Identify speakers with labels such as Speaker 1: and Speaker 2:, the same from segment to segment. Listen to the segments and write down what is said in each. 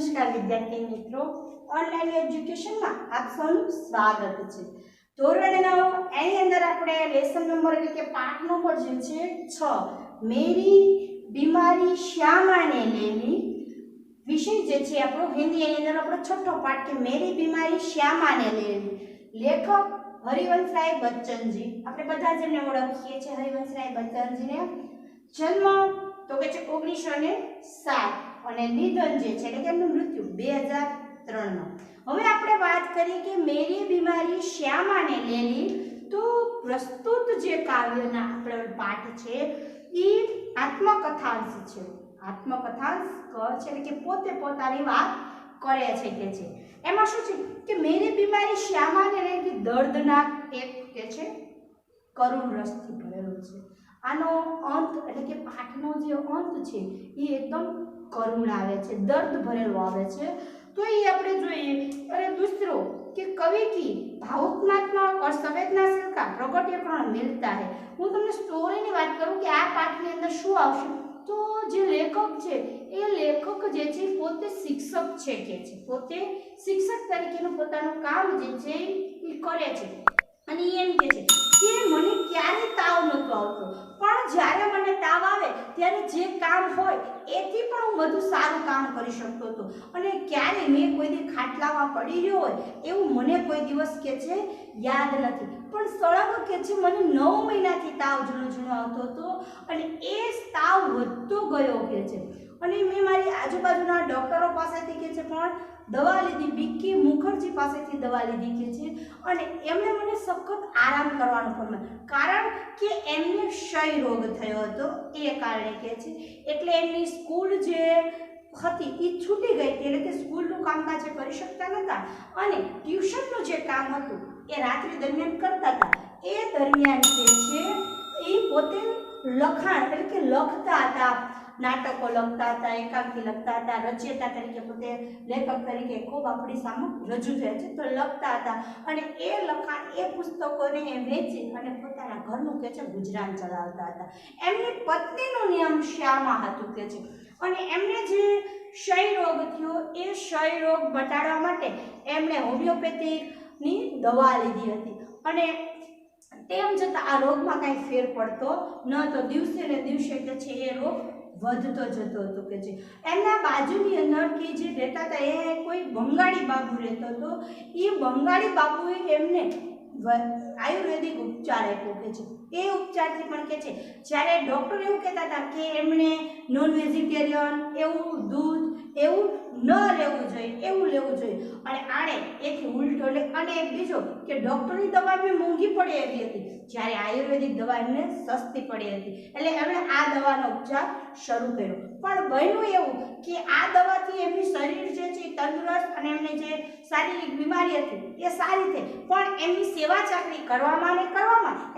Speaker 1: નમસ્કાર વિદ્યાર્થી મિત્રો, ઓનલાઈન એજ્યુકેશનમાં આપ સૌનું સ્વાગત છે। ધોરણ 9 એની અંદર આપણે લેસન નંબર એટલે કે પાઠ નંબર જે છે 6 મેરી બીમારી શ્યામાને લેલી વિષય જે છે આપણો હિન્દી એની અંદર આપણો છઠ્ઠો પાઠ કે મેરી બીમારી શ્યામાને લેલી। લેખક હરિવંશરાય બચ્ચનજી, આપણે બધા જેને ઓળખીએ છીએ હરિવંશરાય બચ્ચનજીને। જન્મ તો કે છે 1907 અને નિધન જે છે એટલે કે એમનું મૃત્યુ 2003 માં। હવે આપણે વાત કરીએ કે મેરી બીમારી શ્યામાને લેલી, તો પ્રસ્તુત જે કાવ્યના આપણો પાઠ છે એ આત્મકથાંશ છે। આત્મકથાંશ છે એટલે કે પોતે પોતાની વાત કરે છે કે છે। એમાં શું છે કે મેરી બીમારી શ્યામાને લેલી દર્દનાક એક કે છે કરુણ રસથી ભરેલો છે। આનો અંત એટલે કે પાઠનો જે અંત છે એ એકદમ કરુણ આવે છે, દર્દ ભરેલો આવે છે। तो ये આપણે જોઈએ। અને दूसरो कि कवि की भावनात्मक और संवेदनशील का प्रगटीकरण मिलता है। હું તમને સ્ટોરીની વાત કરું કે આ પાઠની અંદર શું આવશે, તો જે લેખક છે એ લેખક જે છે પોતે શિક્ષક છે કે છે, પોતે શિક્ષક તરીકેનું પોતાનું કામ જે છે એ કરે છે અને એમ કહે છે કે મને ક્યારે તાવ નહોતો આવતો, પણ જ્યારે મને તાવ આવે ત્યારે જે કામ હોય એથી પણ હું વધુ સારું કામ કરી શકતો હતો અને ક્યારે મેં કોઈ દી ખાટલામાં પડી રહ્યો હોય એવું મને કોઈ દિવસ કે છે યાદ નથી, પણ સળંગ કે છે મને 9 મહિનાથી તાવ ઝીણો આવતો હતો અને એ તાવ વધતો ગયો કે છે। અને મેં મારી આજુબાજુના ડોક્ટરો પાસેથી કે છે પણ દવા લીધી, બીકી મુખર્જી પાસેથી દવા લીધી કે છે અને એમણે મને સખત આરામ કરવાનું કહ્યું, કારણ કે એમને ક્ષય રોગ થયો હતો એ કારણે કે છે। એટલે એમની સ્કૂલ જે હતી એ છૂટી ગઈ હતી, એટલે કે સ્કૂલનું કામકાજ કરી શકતા નહોતા અને ટ્યુશનનું જે કામ હતું એ રાત્રિ દરમિયાન કરતા હતા। એ દરમિયાન કે છે એ પોતે લખાણ એટલે કે લખતા હતા, નાટકો લખતા હતા, એકાંકી લખતા હતા, રચયિતા તરીકે પોતે લેખક તરીકે ખૂબ આપણી સામે રજૂ થયા છે તો લખતા હતા અને એ લખાણ એ પુસ્તકોને એ વેચી અને પોતાના ઘરનું કે છે ગુજરાન ચલાવતા હતા। એમની પત્નીનું નામ શ્યામા હતું કે છે અને એમને જે ક્ષય રોગ થયો એ ક્ષય રોગ મટાડવા માટે એમણે હોમિયોપેથીની દવા લીધી હતી અને તેમ છતાં આ રોગમાં કાંઈ ફેર પડતો નહોતો, દિવસે ને દિવસે કે છે એ રોગ વધતો જતો હતો કે છે। એમના બાજુની અંદર કે જે રહેતા હતા એ કોઈ બંગાળી બાબુ રહેતો હતો, એ બંગાળી બાબુએ એમને આયુર્વેદિક ઉપચાર આપ્યો કે છે। એ ઉપચારથી પણ કે છે જ્યારે ડૉક્ટર એવું કહેતા હતા કે એમણે નોન વેજીટેરિયન એવું દૂધ એવું ન લેવું જોઈએ, એવું લેવું જોઈએ અને આણે એથી ઉલટો લે અને એક બીજો કે ડૉક્ટરની દવા એમને મોંઘી પડે એવી હતી, જ્યારે આયુર્વેદિક દવા એમને સસ્તી પડી હતી, એટલે એમણે આ દવાનો ઉપચાર શરૂ કર્યો। પણ બન્યું એવું કે આ દવાથી એમનું શરીર જે છે તંદુરસ્ત અને એમને જે શારીરિક બીમારી હતી એ સારી થઈ, પણ એમની સેવા ચાકરી કરવામાં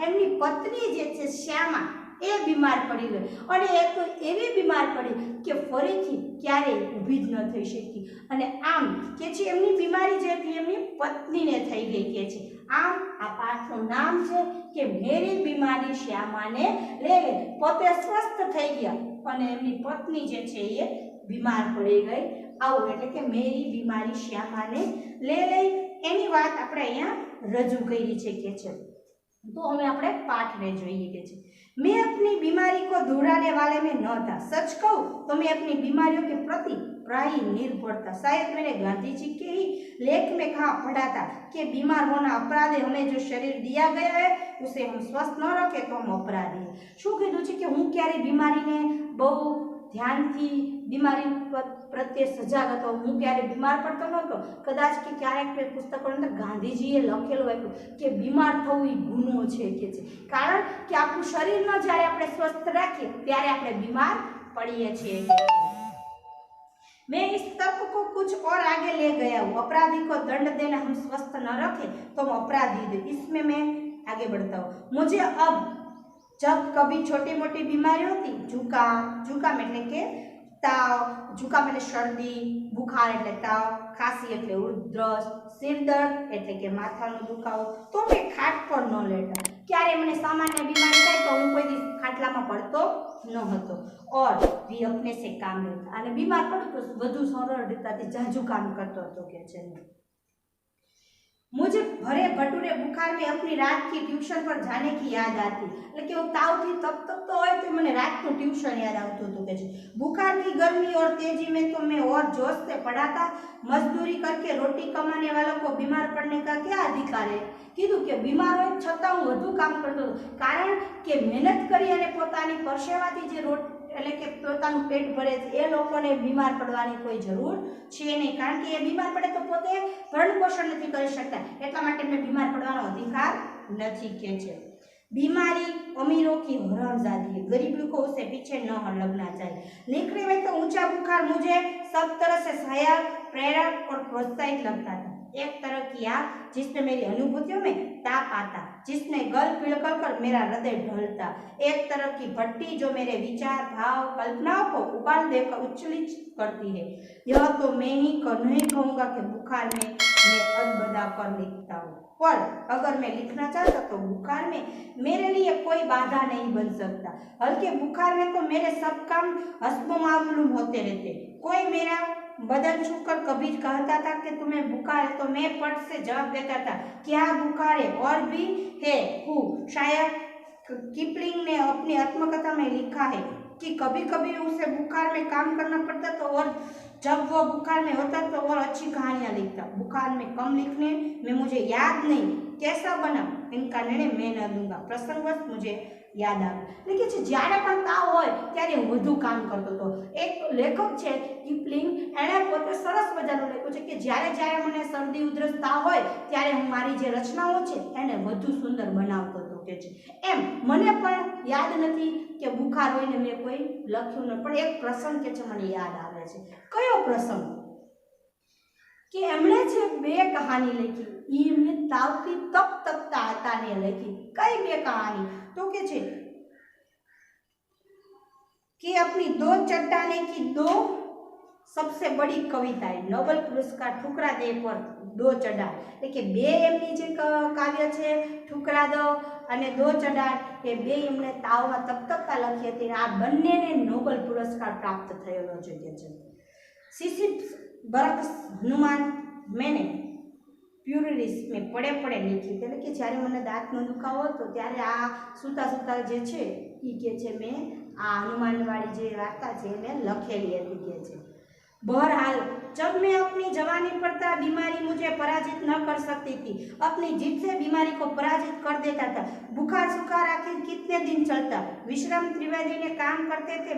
Speaker 1: એમની પત્ની જે છે શ્યામા એ બીમાર પડી ગઈ અને એક એવી બીમાર પડી કે ફરીથી ક્યારેય ઊભી જ ન થઈ શકી અને આમ કે છે એમની બીમારી જે હતી એમની પત્નીને થઈ ગઈ કે છે। આમ આ પાઠનું નામ છે કે મેરી બીમારી શ્યામાને લેલી। પોતે સ્વસ્થ થઈ ગયા અને એમની પત્ની જે છે એ બીમાર પડી ગઈ, આવું એટલે કે મેરી બીમારી શ્યામાને લેલી એની વાત આપણે અહીંયા રજૂ કરી છે કે છે। तो हमें अपने पाठ में જોઈએ કે છે मैं अपनी बीमारी को दोहराने वाले में न था, सच कहूँ तो मैं अपनी बीमारियों के प्रति प्राय निर्भर था। शायद मैंने गांधी जी के ही लेख में कहा पढ़ा था कि बीमार होना अपराध है, हमें जो शरीर दिया गया है उसे हम स्वस्थ न रखे तो हम अपराधी है। શું કીધું છે કે હું ક્યારે બીમારીને બહુ ધ્યાનથી બીમારી પ્રત્યે સજાગ હતો, હું ક્યારે બીમાર પડતો નહોતો, કદાચ કે ક્યારેક પુસ્તકોની અંદર ગાંધીજીએ લખેલું હતું કે બીમાર થવું એ ગુનો છે કે છે, કારણ કે આપણું શરીરમાં જ્યારે આપણે સ્વસ્થ રાખીએ ત્યારે આપણે બીમાર પડીએ છીએ। मैं इस तर्क को कुछ और आगे ले गया हूँ, अपराधी को दंड देना हम स्वस्थ न रखें तो हम अपराधी थे, इसमें मैं आगे बढ़ता हूँ। मुझे अब जब कभी छोटी मोटी बीमारी होती, जुकाम એટલે કે તાવ, जुकाम એટલે શરદી, बुखार એટલે તાવ, ખાંસી એટલે ઉધરસ, સિર દર્દ એટલે કે માથાનો દુખાવો, તો મેં ખાટ પર ન લેતા, ક્યારે મને સામાન્ય બીમારી થાય તો હું કોઈ દિવસ ખાટલામાં પડતો न હતો और भी अपने से काम लेता અને બીમાર પડતો તો વધુ સરળ રીતથી જાજુ કામ કરતો હતો કે છે मुझे भरे भटूरे बुखार में अपनी रात की ट्यूशन पर जाने की याद आती એટલે કે હું તાવથી તપ હોય તો મને રાતનું ટ્યુશન યાદ આવતું હતું કે છે बुखार की गर्मी और तेजी में तो मैं और जोश से पढ़ा था मजदूरी करके रोटी कमाने वालों को बीमार पड़ने का क्या अधिकार है કીધું કે બીમાર હોય છતાં હું વધુ કામ કરતો હતો કારણ કે મહેનત કરી અને પોતાની પરસેવાથી જે એટલે કે પોતાનું પેટ ભરે છે એ લોકોને બીમાર પડવાની કોઈ જરૂર છે નહીં કારણ કે એ બીમાર પડે તો પોતે ભરણ પોષણ નથી કરી શકતા એટલા માટે મેં બીમાર પડવાનો અધિકાર નથી કે છે बीमारी अमीरों की हरामजादी है गरीबों को उसे पीछे न लगना चाहिए लिखने में तो ऊंचा बुखार मुझे सब तरह से सहायक प्रेरक और प्रोत्साहित लगता था एक तरह की आग जिसमें मेरी अनुभूतियों में ताप आता जिसने गल पिघल कर मेरा हृदय ढलता एक तरह की भट्टी जो मेरे विचार भाव कल्पनाओं को उबाल देकर उच्छलित करती है यह तो मैं ही नहीं कहूँगा कि बुखार में मैं अदबदा कर लिखता हूँ पर अगर मैं लिखना चाहता तो बुखार में मेरे लिए कोई बाधा नहीं बन सकता हल्के बुखार में तो मेरे सब काम हस्बो मालूम होते रहते कोई मेरा बदन छूकर कभी कहता था कि तुम्हें बुखार है तो मैं पट से जवाब देता था क्या बुखार है और भी है शायद किपलिंग ने अपनी आत्मकथा में लिखा है कि कभी कभी उसे बुखार में काम करना पड़ता तो और जब वो बुखार में होता तो और अच्छी कहानियां लिखता बुखार में कम लिखने में मुझे याद नहीं कैसा बना इनका निर्णय मैं न लूंगा प्रसंगवश मुझे યાદ આવે એટલે કે જ્યારે પણ તાવ હોય ત્યારે હું વધુ કામ કરતો હતો એક લેખક છે કિપલિંગ એણે પોતે સરસ મજાનું લખ્યું છે કે જ્યારે જ્યારે મને શરદી ઉધરસ તાવ હોય ત્યારે હું મારી જે રચનાઓ છે એને વધુ સુંદર બનાવતો હતો કે છે એમ મને પણ યાદ નથી કે બુખાર હોય ને મેં કોઈ લખ્યું ન પણ એક પ્રસંગ કે છે મને યાદ આવે છે કયો પ્રસંગ કે એમણે જે બે કહાની લખી એ એમને તાવથી તપતા હતા ને લખી કઈ બે કહાની तो क्या कि अपनी दो चट्टाने की दो सबसे बड़ी कविताएं नोबेल पुरस्कार ठुकरा दे पर दो चढ़ा એટલે કે બે એમની જે કાવ્ય છે ઠુકરા દો અને દો ચઢાણ એ બે એમણે તાવમાં તપતપતા લખી હતી આ બંનેને નોબેલ પુરસ્કાર પ્રાપ્ત થયેલો છે કે છે સિસિફસ બરક્સ હનુમાન મેને પ્યુરિસ મેં પડે પડે લીખી એટલે કે જ્યારે મને દાંતનો દુખાવો હતો ત્યારે આ સૂતા સૂતા જે છે એ કે છે મેં આ હનુમાનવાળી જે વાર્તા છે એને લખેલી હતી કે છે बहरहाल जब मैं अपनी जवानी पर था बीमारी मुझे पराजित न कर सकती थी अपनी जीत से बीमारी को पराजित कर देता था बुखार सुखार आखिर कितने दिन चलता विश्राम त्रिवेदी ने काम करते थे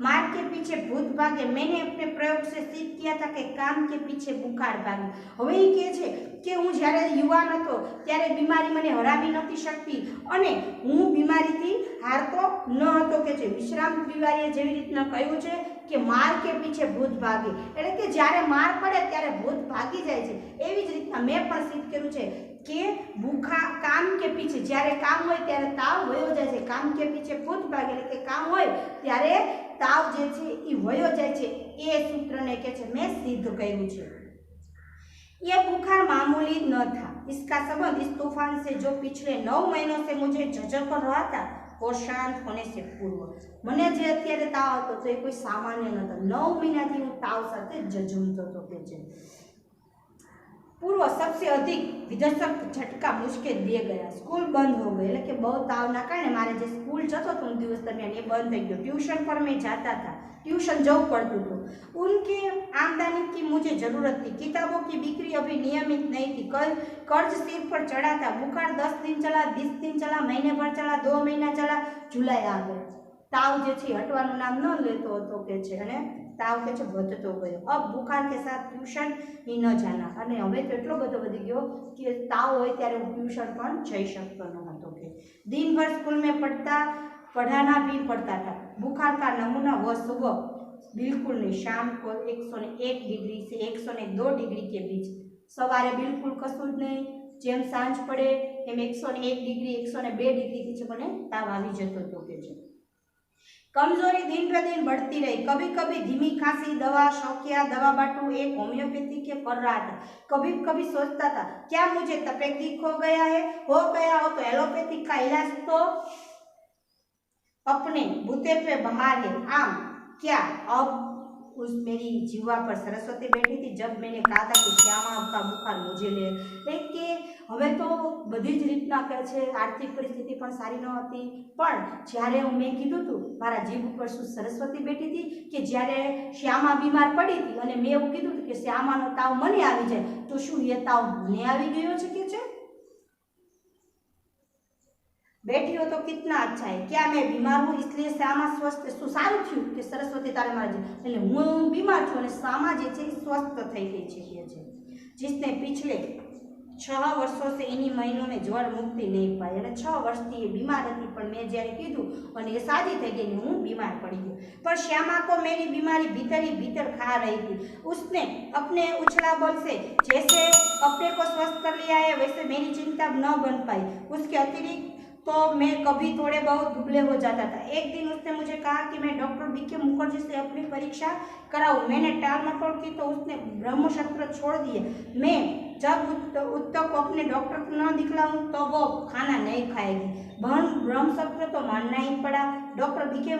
Speaker 1: मार के पीछे भूत भागे मैंने अपने प्रयोग से सिद्ध किया था कि काम के पीछे बुखार भागे હવે એ કહે છે કે હું જ્યારે યુવાન હતો ત્યારે બીમારી મને હરાવી નથી શકતી અને હું બીમારીથી હારતો ન હતો કે છે વિશ્રામ ત્રિવેદીએ જેવી રીતના કહ્યું છે કે માર કે પીછે ભૂત ભાગે એટલે કે જ્યારે માર પડે ત્યારે ભૂત ભાગી જાય છે એવી જ રીતના મેં પણ સિદ્ધ કર્યું છે કે ભૂખા કામ કે પીછે જ્યારે કામ હોય ત્યારે તાવ વયો જાય છે કામ કે પીછે ભૂત ભાગે એટલે કે કામ હોય ત્યારે તાવ જે છે એ વયો જાય છે એ સૂત્રને કે છે મેં સિદ્ધ કર્યું છે यह बुखार मामूली न था इसका संबंध इस तूफान से जो पिछले 9 महीनों से मुझे झंझट कर रहा था और शांत होने से पूर्व મને જે અત્યારે તાવ હતો તો એ કોઈ સામાન્ય નહોતો 9 મહિનાથી હું તાવ સાથે ઝઝૂમતો હતો કે છે पूर्व सबसे अधिक विध्वंसक झटका मुझके दिए गया स्कूल बंद हो गए એટલે કે બહુ તાવના કારણે મારે જે સ્કૂલ જતો હતો દિવસ દરમિયાન એ બંધ થઈ ગયો ट्यूशन पर मैं जाता था ट्यूशन जવું પડતું હતું उनके आमदनी की मुझे जरूरत थी किताबों की बिक्री अभी नियमित नहीं थी कर्ज सिर पर चढ़ा था बुखार 10 दिन चला 20 दिन चला महीने भर चला 2 महीना चला जुलाई आ गए ताव जे छे हटवानुं नाम न लेतो હતો કે છે અને તાવ કે છે વધતો ગયો अब बुखार के साथ ट्यूशन ही न जाना અને હવે તો એટલો બધો વધી ગયો કે તાવ હોય ત્યારે હું ટ્યુશન પણ જઈ શકતો ન હતો કે दिन भर स्कूल में पढ़ाना भी पड़ता था बुखार का नमूना वह सुबह बिल्कुल नहीं शाम को 101 डिग्री से 102 डिग्री के बीच सवारे बिल्कुल कशुं ज नहीं जेम सांज पड़े एम 101 डिग्री 102 डिग्री थी मने ताव आवी जतो तो के छे कमजोरी दिन पे दिन बढ़ती रही कभी कभी धीमी खांसी दवा शौकिया दवा बाटू एक होम्योपैथी के कर रहा था कभी कभी सोचता था क्या मुझे तपेदिक हो गया है हो गया हो तो एलोपैथिक का इलाज तो अपने बूते पे बहार है आम क्या अब उस मेरी जीवा पर सरस्वती बैठी थी जब मैंने कहा था कि श्यामा का बुखार मुझे ले કે હવે તો બધી જ રીતના કહે છે આર્થિક પરિસ્થિતિ પણ સારી ન હતી પણ જ્યારે મેં કીધું હતું મારા જીભ ઉપર શું સરસ્વતી બેઠી હતી કે જ્યારે શ્યામા બીમાર પડી હતી અને મેં એવું કીધું હતું કે શ્યામાનો તાવ મને આવી જાય તો શું એ તાવ મને આવી ગયો છે કે છે बैठी हो तो कितना अच्छा है क्या मैं बीमार हूँ इसलिए श्यामा स्वस्थ શું સારું થયું કે સરસ્વતી તારે મારે એટલે હું બીમાર છું અને શ્યામા જે છે સ્वस्थ થઈ ગઈ છે કે છે जिसने पिछले 6 वर्षों से इन्हीं महीनों में ज्वर मुक्ति नहीं पाई અને 6 વર્ષથી એ બીમાર હતી પણ મેં જ્યારે કીધું અને એ સાજી થઈ ગઈ હું बीमार पड़ी गई पर श्यामा को मेरी बीमारी भीतर ही भीतर खा रही थी उसने अपने उछला बल से जैसे अपने को स्वस्थ कर लिया है वैसे मेरी चिंता न बन पाई उसके अतिरिक्त तो मैं कभी थोड़े बहुत दुबले हो जाता था एक दिन उसने मुझे कहा कि मैं डॉक्टर बीके मुखर्जी से अपनी परीक्षा कराऊं मैंने टाल मटोल की तो उसने ब्रह्मशस्त्र छोड़ दिए मैं जब तक अपने डॉक्टर को न दिखलाऊं तो वो खाना नहीं खाएगी ब्रह्मशस्त्र तो मानना ही पड़ा डॉक्टर बीके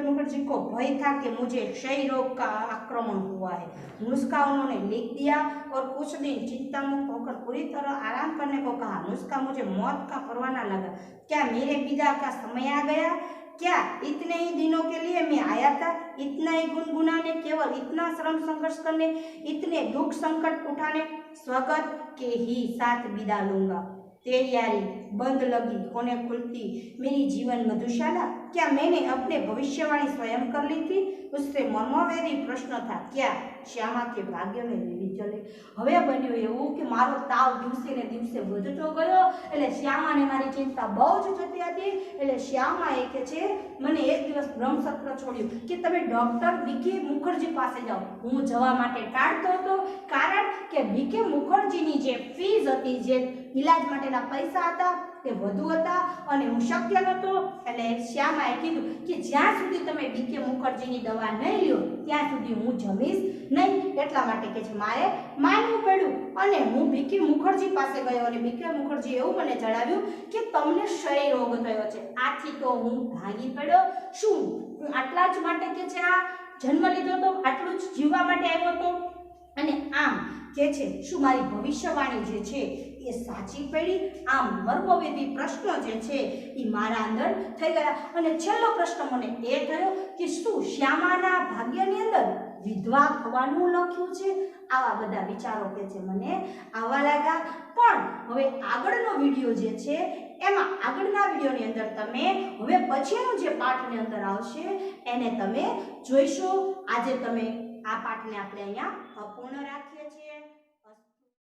Speaker 1: मुखर्जी को भय था कि मुझे क्षय रोग का आक्रमण हुआ है नुस्खा उन्होंने लिख दिया और कुछ दिन चिंता मुक्त होकर पूरी तरह आराम करने को कहा नुस्खा मुझे मौत का परवाना लगा क्या मेरे विदा का समय आ गया क्या इतने ही दिनों के लिए मैं आया था इतना ही गुनगुनाने केवल इतना श्रम संघर्ष करने इतने दुख संकट उठाने स्वागत के ही साथ विदा लूंगा तैयारी बंद लगी होने खुलती मेरी जीवन मधुशाला क्या मैंने अपने भविष्यवाणी स्वयं कर ली थी उससे मर्मवेदी प्रश्न था क्या श्यामा के भाग्य में लेवी चले હવે બન્યું એવું કે મારો તાવ દિવસે ને દિવસે વધતો ગયો એટલે શ્યામાને મારી ચિંતા બહુ જ થતી હતી એટલે શ્યામાએ કે છે મને એક દિવસ બ્રહ્મશસ્ત્ર છોડ્યું કે તમે ડોક્ટર બીકે મુખર્જી પાસે જાઓ હું જવા માટે ટાળતો હતો કારણ કે બીકે મુખર્જીની જે ફીસ હતી જે इलाज माटेना पैसा हता ते વધુ હતા અને હું શક્ય નતો એટલે શ્યામાએ કીધું કે જ્યાં સુધી તમે બીકે મુખર્જીની દવા નહીં લ્યો ત્યાં સુધી હું જમીશ નહીં એટલા માટે કે છે મારે માનવું પડ્યું અને હું બીકે મુખર્જી પાસે ગયો અને બીકે મુખર્જી એવું મને જણાવ્યું કે તમને ક્ષય રોગ થયો છે આથી તો હું ભાગી પડ્યો શું હું આટલા જ માટે કે છે આ જન્મ લીધો તો આટલું જ જીવવા માટે આવ્યો તો અને આમ કે છે શું મારી ભવિષ્યવાણી જે છે એ સાચી પડી આમ મર્મવેદી પ્રશ્ન જે છે એ મારા અંદર થઈ ગયા અને છેલ્લો પ્રશ્ન મને એ થયો કે શું શ્યામાના ભાગ્યની અંદર વિધવા થવાનું લખ્યું છે આવા બધા વિચારો કે છે મને આવા લાગ્યા પણ હવે આગળનો વિડિયો જે છે એમાં આગળના વિડિયોની અંદર તમે હવે પછીનું જે પાઠની અંદર આવશે એને તમે જોઈશો આજે તમે આ પાઠને આપણે અહીંયા પૂર્ણ રાખીએ